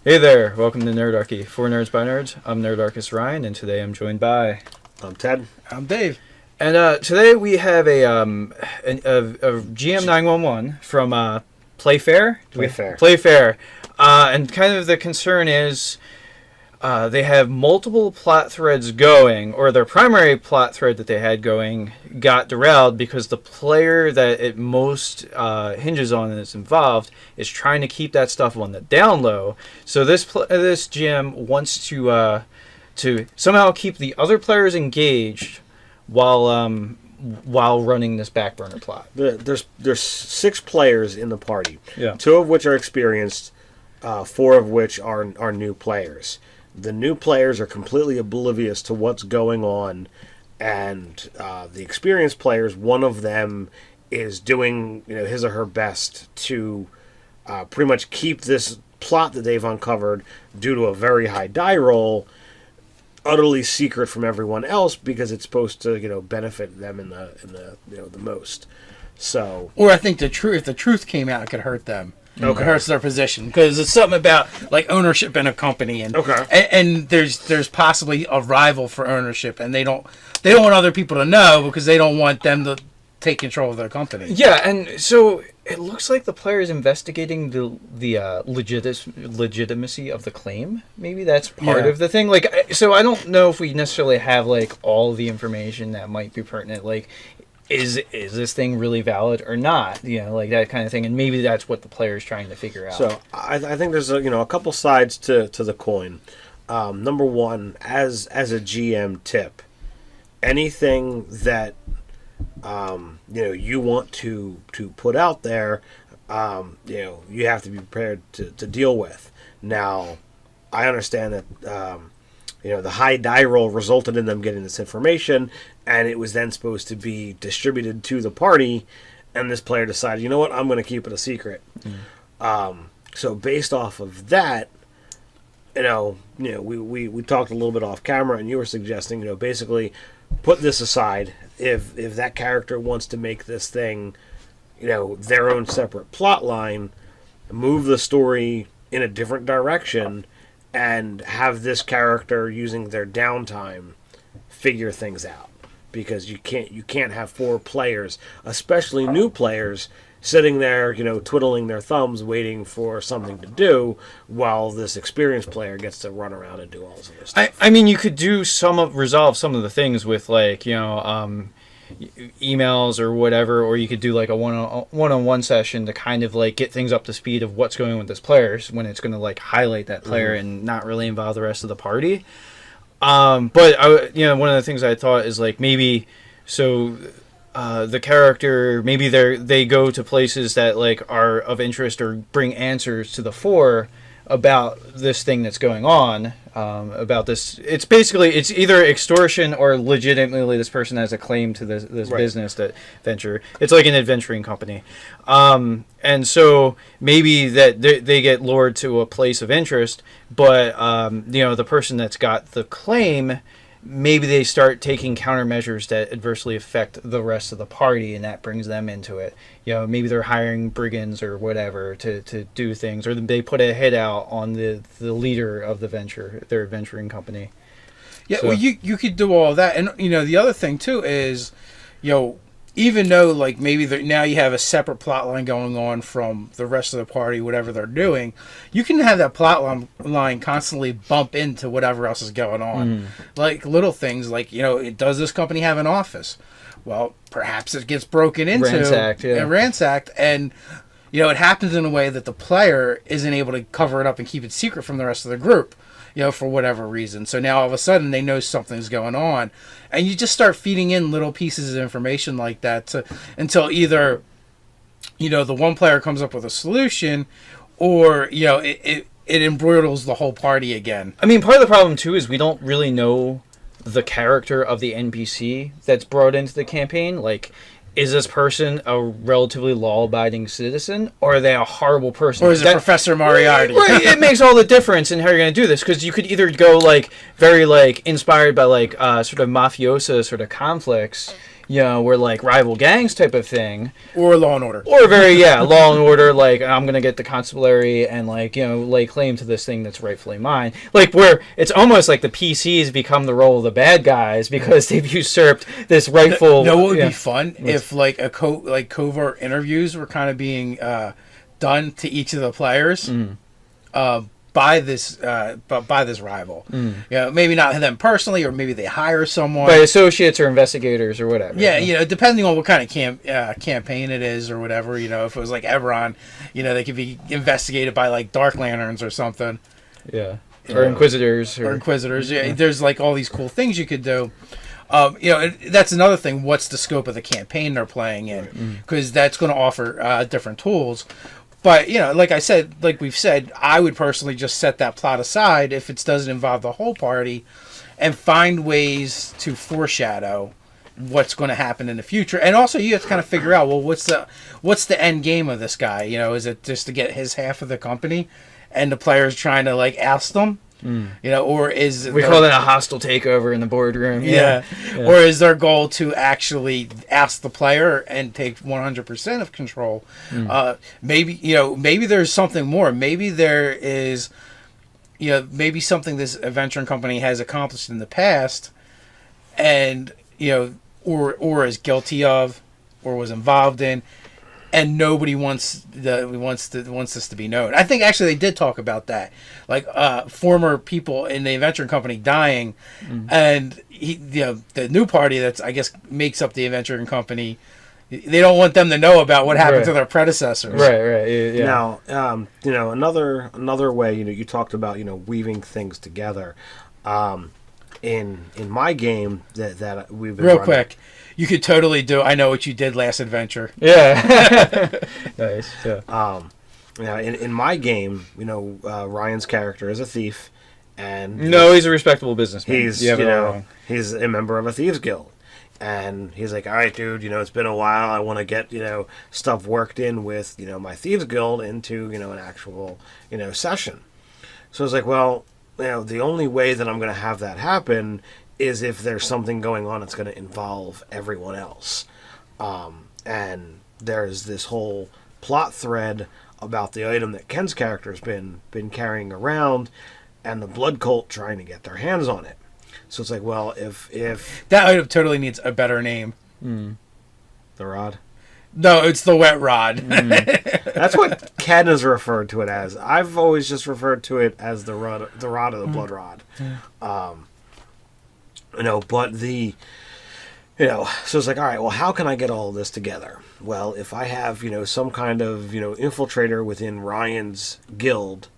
Hey there, welcome to Nerdarchy. For Nerds by Nerds, I'm Nerdarchist Ryan, and today I'm joined by... I'm Ted. I'm Dave. And today we have a GM 911 from Playfair. Playfair. And kind of the concern is they have multiple plot threads going, or their primary plot thread that they had going got derailed because the player that it most hinges on and is involved is trying to keep that stuff on the down low. So this GM wants to somehow keep the other players engaged while running this back burner plot. There's 6 players in the party. Yeah. 2 of which are experienced, 4 of which are new players. The new players are completely oblivious to what's going on, and the experienced players, one of them is doing his or her best to pretty much keep this plot that they've uncovered due to a very high die roll utterly secret from everyone else because it's supposed to benefit them in the most. So, or I think if the truth came out, it could hurt them. Okay. It hurts their position because it's something about like ownership in a company, and and there's possibly a rival for ownership, and they don't want other people to know because they don't want them to take control of their company. Yeah, and so it looks like the player is investigating the legitimacy of the claim. Maybe that's part of the thing. Like, so I don't know if we necessarily have like all the information that might be pertinent. Like, is this thing really valid or not? Like that kind of thing. And maybe that's what the player is trying to figure out. So I think there's a couple sides to the coin. Number one, as a GM tip, anything that you want to put out there, you have to be prepared to deal with. Now, I understand that the high die roll resulted in them getting this information, and it was then supposed to be distributed to the party, and this player decided, you know what, I'm going to keep it a secret. So based off of that, we talked a little bit off camera, and you were suggesting, basically put this aside. If that character wants to make this thing, their own separate plot line, move the story in a different direction, and have this character using their downtime figure things out, because you can't have 4 players, especially new players, sitting there twiddling their thumbs waiting for something to do while this experienced player gets to run around and do all this other stuff. I mean, you could do resolve some of the things with like emails or whatever, or you could do like a one-on-one session to kind of like get things up to speed of what's going on with this player when it's going to like highlight that player and not really involve the rest of the party. But one of the things I thought is like maybe the character, maybe they go to places that like are of interest or bring answers to the fore about this thing that's going on, about this. It's either extortion or legitimately this person has a claim to this business, that venture. It's like an adventuring company. And so maybe that they get lured to a place of interest, but the person that's got the claim, maybe they start taking countermeasures that adversely affect the rest of the party, and that brings them into it. Maybe they're hiring brigands or whatever to do things, or they put a hit out on the leader of the venture, their adventuring company. Yeah, so, well, you could do all that, and the other thing too is, even though like maybe now you have a separate plot line going on from the rest of the party, whatever they're doing, you can have that plot line constantly bump into whatever else is going on. Like little things like, does this company have an office? Well, perhaps it gets broken into and ransacked, and it happens in a way that the player isn't able to cover it up and keep it secret from the rest of the group, for whatever reason. So now all of a sudden they know something's going on, and you just start feeding in little pieces of information like that until either, the one player comes up with a solution, or, it embroils the whole party again. I mean, part of the problem too is we don't really know the character of the NPC that's brought into the campaign. Like, is this person a relatively law-abiding citizen, or are they a horrible person? Or is it Professor Moriarty? Right, it makes all the difference in how you're going to do this, because you could either go like very like inspired by like sort of mafiosa sort of conflicts, we're like rival gangs type of thing, Or Law and Order. or very Law and Order, like I'm gonna get the constabulary and like lay claim to this thing that's rightfully mine, like where it's almost like the PCs become the role of the bad guys because they've usurped this rightful. No, what would be fun if like covert interviews were kind of being done to each of the players by this rival. Maybe not them personally, or maybe they hire someone by associates or investigators or whatever. Yeah, depending on what kind of campaign it is or whatever. If it was like Everon, they could be investigated by like Dark Lanterns or something. Yeah, or Inquisitors. Or Inquisitors. Yeah, there's like all these cool things you could do. That's another thing. What's the scope of the campaign they're playing in? Because that's going to offer different tools. But, like I said, like we've said, I would personally just set that plot aside if it doesn't involve the whole party and find ways to foreshadow what's going to happen in the future. And also you have to kind of figure out, well, what's the end game of this guy? Is it just to get his half of the company and the players trying to like oust them? Or is we call that a hostile takeover in the boardroom? Yeah. Or is their goal to actually ask the player and take 100% of control? Maybe there's something more. Maybe there is, maybe something this adventuring company has accomplished in the past, and or is guilty of, or was involved in. And nobody wants this to be known. I think actually they did talk about that, like former people in the adventuring company dying, and the new party that's I guess makes up the adventuring company. They don't want them to know about what happened to their predecessors. Right. Yeah. Now, another way you talked about weaving things together. In my game that we've been real running, quick. You could totally do I Know What You Did Last Adventure. Yeah. Nice. Yeah. In my game, Ryan's character is a thief, and he's a respectable businessman. He's he's a member of a thieves guild, and he's like, all right, dude, it's been a while. I want to get stuff worked in with my thieves guild into an actual session. So I was like, well, the only way that I'm going to have that happen is if there's something going on that's going to involve everyone else. And there's this whole plot thread about the item that Ken's character's been carrying around, and the blood cult trying to get their hands on it. So it's like, well, if that item totally needs a better name. The rod? No, it's the wet rod. That's what Ken has referred to it as. I've always just referred to it as the rod of the blood rod. But so it's like, all right, well, how can I get all of this together? Well, if I have, some kind of, infiltrator within Ryan's guild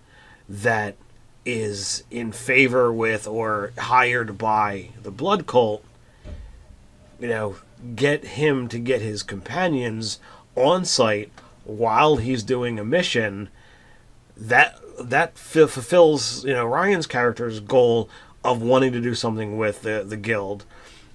that is in favor with or hired by the blood cult, get him to get his companions on site while he's doing a mission, that fulfills, Ryan's character's goal of wanting to do something with the guild.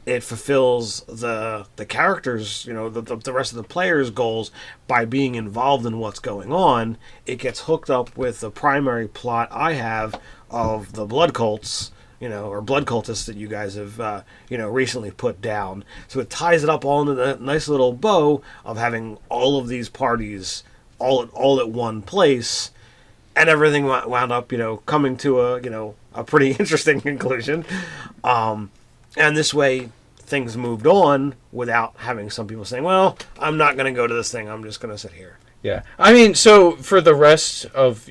It fulfills the characters, the rest of the players' goals by being involved in what's going on. It gets hooked up with the primary plot I have of the blood cults, or blood cultists that you guys have, recently put down. So it ties it up all into the nice little bow of having all of these parties all at one place, and everything wound up, coming to a pretty interesting conclusion. And this way, things moved on without having some people saying, well, I'm not going to go to this thing. I'm just going to sit here. Yeah. I mean, so for the rest of,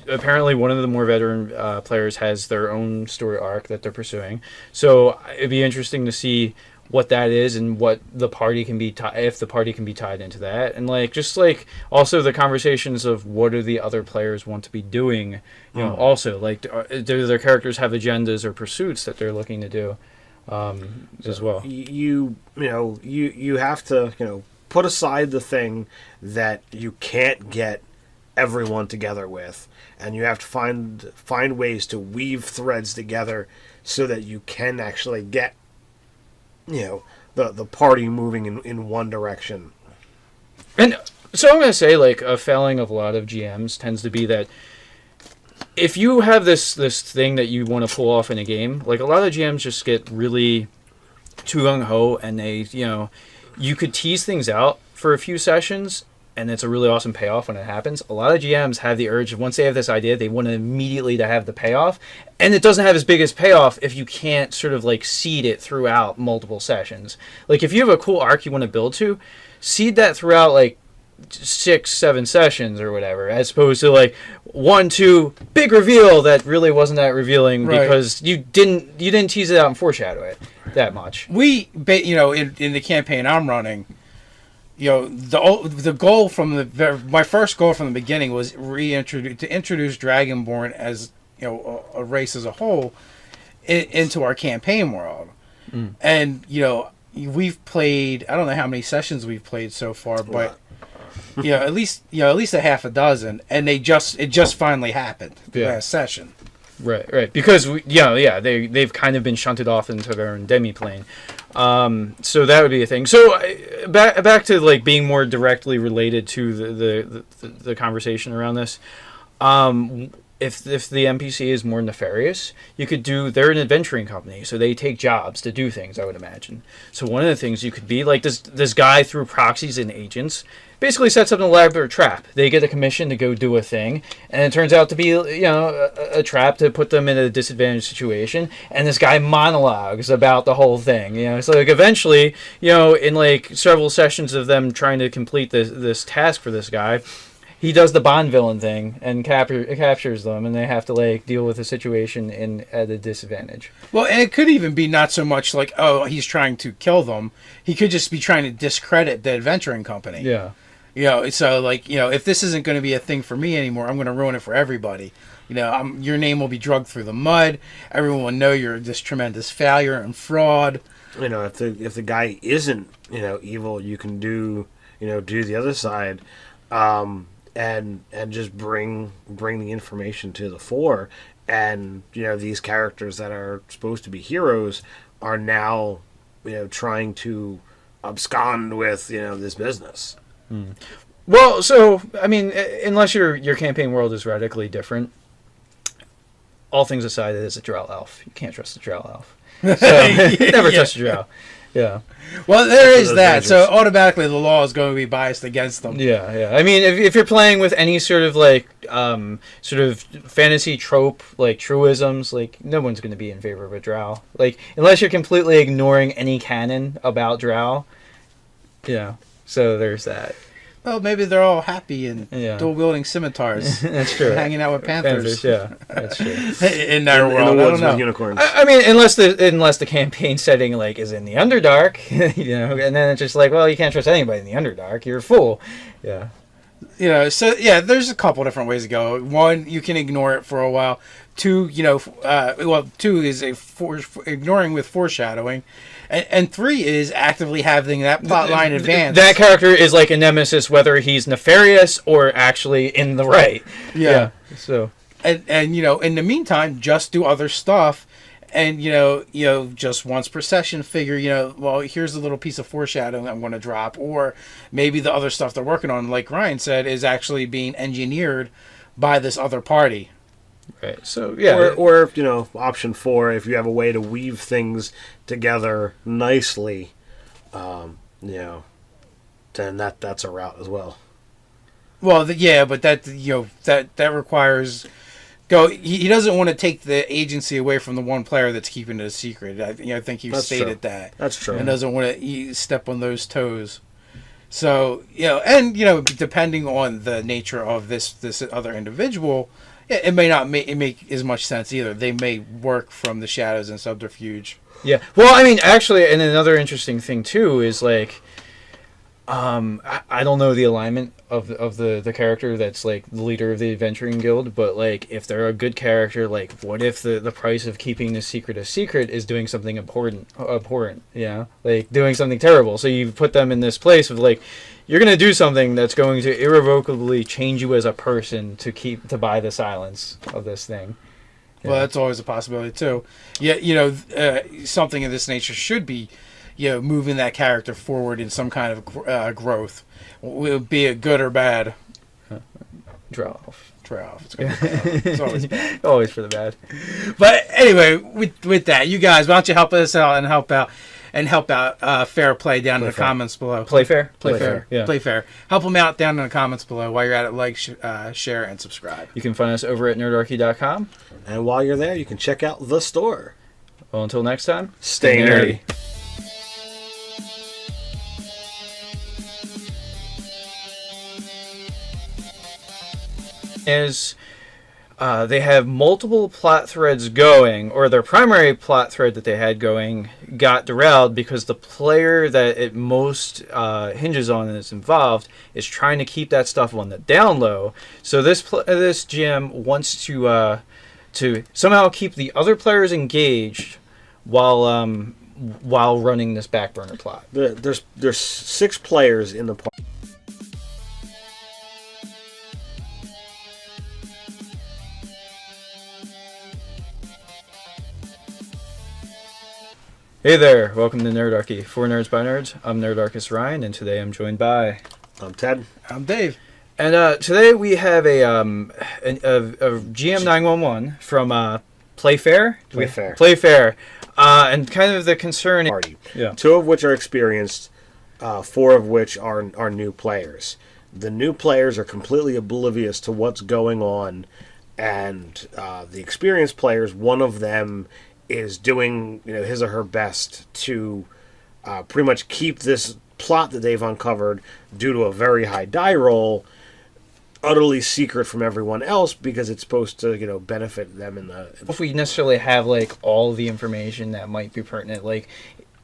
apparently one of the more veteran players has their own story arc that they're pursuing. So it'd be interesting to see what that is and what the party can be, if the party can be tied into that. And also the conversations of what do the other players want to be doing, also do their characters have agendas or pursuits that they're looking to do as well. You have to, put aside the thing that you can't get everyone together with, and you have to find ways to weave threads together so that you can actually get the party moving in one direction. And so I'm going to say, a failing of a lot of GMs tends to be that if you have this thing that you want to pull off in a game, a lot of GMs just get really too gung-ho and they, you could tease things out for a few sessions and it's a really awesome payoff when it happens. A lot of GMs have the urge, once they have this idea, they want to immediately to have the payoff. And it doesn't have as big as payoff if you can't sort of like seed it throughout multiple sessions. Like if you have a cool arc you want to build to, seed that throughout like 6-7 sessions or whatever, as opposed to like 1-2 big reveal that really wasn't that revealing because you didn't tease it out and foreshadow it that much. In the campaign I'm running, the goal from my first goal from the beginning was to introduce Dragonborn as a race as a whole into our campaign world, and we've played, I don't know how many sessions we've played so far, but at least a half a dozen, and it just finally happened last session. Right. Because they've kind of been shunted off into their own demi-plane. So that would be a thing. So back to like being more directly related to the conversation around this. If the NPC is more nefarious, they're an adventuring company, so they take jobs to do things, I would imagine. So one of the things you could be like this guy through proxies and agents basically sets up an elaborate trap. They get a commission to go do a thing, and it turns out to be a trap to put them in a disadvantaged situation, and this guy monologues about the whole thing. So like eventually, in like several sessions of them trying to complete this task for this guy, he does the Bond villain thing and captures them, and they have to like deal with the situation at a disadvantage. Well, and it could even be not so much like, oh, he's trying to kill them. He could just be trying to discredit the adventuring company. Yeah. So like, if this isn't going to be a thing for me anymore, I'm going to ruin it for everybody. Your name will be drugged through the mud. Everyone will know you're this tremendous failure and fraud. If the guy isn't evil, you can do the other side. And just bring the information to the fore, and these characters that are supposed to be heroes are now trying to abscond with this business. Well, so I mean, unless your campaign world is radically different, all things aside, it is a drow elf. You can't trust a drow elf. So never trust a drow. Yeah. Well, there is that. So automatically, the law is going to be biased against them. Yeah. I mean, if you're playing with any sort of like sort of fantasy trope like truisms, like no one's going to be in favor of a drow. Like unless you're completely ignoring any canon about drow. Yeah. So there's that. Well, maybe they're all happy and dual-wielding scimitars. That's true. Hanging out with panthers. Yeah, that's true. in their world, in the I woods don't know. with unicorns. I mean, unless the campaign setting like is in the Underdark, and then it's just like, well, you can't trust anybody in the Underdark. You're a fool. Yeah. There's a couple different ways to go. One, you can ignore it for a while. Two, two is ignoring with foreshadowing. And 3 is actively having that plot line advance. That character is like a nemesis, whether he's nefarious or actually in the right. Yeah. So. And in the meantime, just do other stuff, and just once per session, figure here's a little piece of foreshadowing I'm going to drop, or maybe the other stuff they're working on, like Ryan said, is actually being engineered by this other party. Right. So yeah. Or option 4, if you have a way to weave things together nicely, then that's a route as well. Well, but that requires he doesn't want to take the agency away from the one player that's keeping it a secret. I think you stated true. that. That's true. And doesn't want to step on those toes. So depending on the nature of this other individual. Yeah, it may not make as much sense either. They may work from the shadows and subterfuge. Yeah. Well, I mean, actually, and another interesting thing too is like, I don't know the alignment of the character that's like the leader of the adventuring guild, but like if they're a good character, like what if the price of keeping this secret a secret is doing something abhorrent, like doing something terrible. So you put them in this place of like, you're going to do something that's going to irrevocably change you as a person to buy the silence of this thing. Yeah. Well, that's always a possibility too. Yeah, something of this nature should be, moving that character forward in some kind of growth, be it good or bad. Draw off. It's always bad. Always for the bad. But anyway, with that, you guys, why don't you help us out and help out? and help out Fair Play down in the comments below. Play fair. Play fair. Yeah. Play fair. Help them out down in the comments below. While you're at it, like, share, and subscribe. You can find us over at nerdarchy.com. And while you're there, you can check out the store. Well, until next time, Stay nerdy. Is they have multiple plot threads going, or their primary plot thread that they had going got derailed because the player that it most hinges on and is involved is trying to keep that stuff on the down low. So this GM wants to somehow keep the other players engaged while running this back burner plot. There's 6 players in the party. Hey there, welcome to Nerdarchy. For Nerds by Nerds, I'm Nerdarchist Ryan, and today I'm joined by... I'm Ted. I'm Dave. And today we have a GM 911 from Play Fair. Play Fair. And kind of the concern... Party. Yeah. 2 of which are experienced, 4 of which are new players. The new players are completely oblivious to what's going on, and the experienced players, one of them is doing his or her best to pretty much keep this plot that they've uncovered due to a very high die roll utterly secret from everyone else because it's supposed to benefit them in the... If we necessarily have like all the information that might be pertinent, like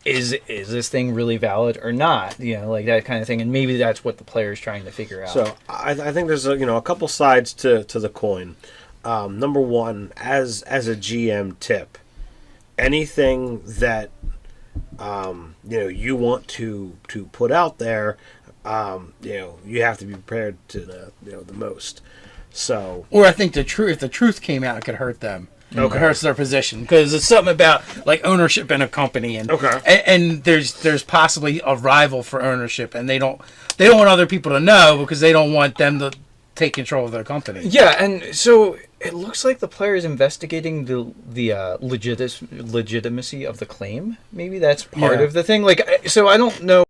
is this thing really valid or not? Like that kind of thing, and maybe that's what the player is trying to figure out. So I think there's a couple sides to the coin. Number one, as a GM tip, anything that you want to put out there, you have to be prepared to the most. So, or I think if the truth came out, it could hurt them. Okay. It hurts their position because it's something about like ownership in a company, and and there's possibly a rival for ownership, and they don't want other people to know because they don't want them to take control of their company. Yeah, and so it looks like the player is investigating the legitimacy of the claim. Maybe that's part of the thing. Like, so I don't know.